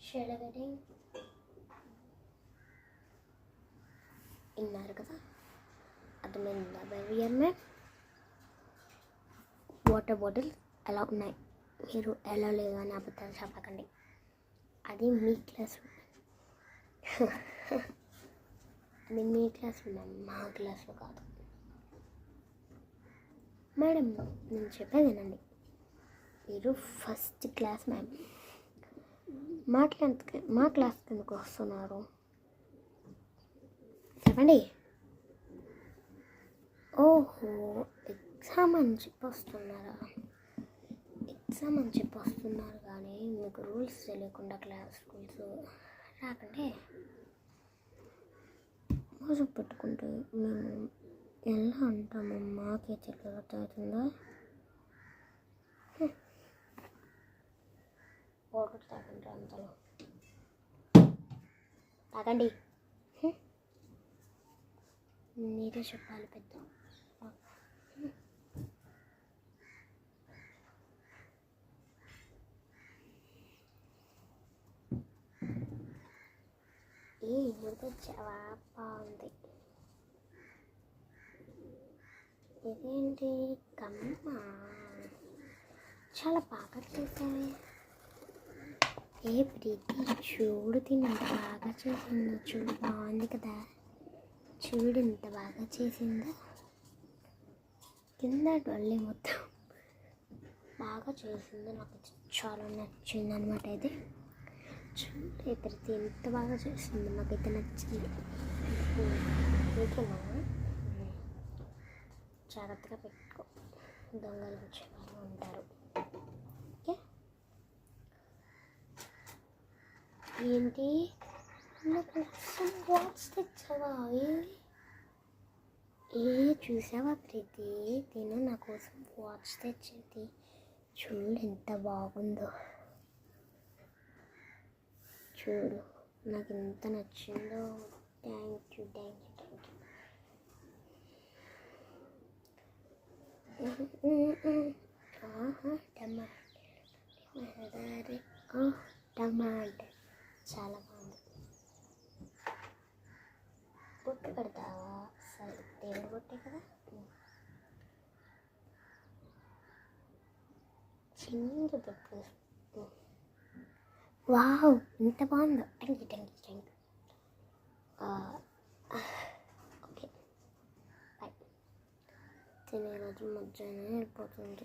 షెడగటింగ్ విన్నారు కదా, అర్థమైందా బేబీ? వాటర్ బాటిల్ ఎలా ఉన్నాయి, మీరు ఎలా లేదు అని అబద్ధాలు చెప్పకండి. అది మీ క్లాస్ రూమ్, అది మీ క్లాస్ రూమ్, మా క్లాస్లో కాదు. మేడం నేను చెప్పేదేనండి, మీరు ఫస్ట్ క్లాస్ మ్యామ్, మా క్లాస్ కిందకు వస్తున్నారు చెప్పండి. ఓహో, ఎగ్జామ్ అని చెప్పి వస్తున్నారా? ఎగ్జామ్ అని చెప్పి వస్తున్నారు కానీ మీకు రూల్స్ తెలియకుండా క్లాస్ రూల్స్ రాకండి. మోసం పెట్టుకుంటే మేము ఎలా అంటాము, మాకే తెలియతుందా? ఒకటి తాగండి, అంతలో తాగండి. మీరే చెప్పాలి పెద్ద. ఈ ముద్ద చాలా బాగుంది. ఇదేంటి కమ్మ, చాలా బాగా చేసావే. ఏ ప్రీతి చూడు, తినంత బాగా చేసిందో చూడు, బాగుంది కదా, చూడు ఇంత బాగా చేసిందో. కింద డొల్లి మొత్తం బాగా చేసిందో, నాకు చాలా నచ్చింది అనమాట. ఇది చూడు ప్రీతి ఎంత బాగా చేసిందో, నాకైతే నచ్చింది. ఓకేనా, జాగ్రత్తగా పెట్టుకో, దొంగలు వచ్చే వాళ్ళు ఉంటారు. ఓకే, ఏంటి నాకు వాచ్ తెచ్చావా? చూసావా ప్రీతి, నేను నా కోసం వాచ్ తెచ్చింది, చూడు ఎంత బాగుందో, చూడు నాకు ఎంత నచ్చిందో. Thank you. టమాటా చాలా బాగుంది. బొట్టు పెడతావా? సరే, దేవుడు బొట్టే కదా. చిన్న బొట్టు. వావ్, ఎంత బాగుందో. Thank you. Okay bye. తినే రోజు మధ్యాహ్నం అయిపోతుంది.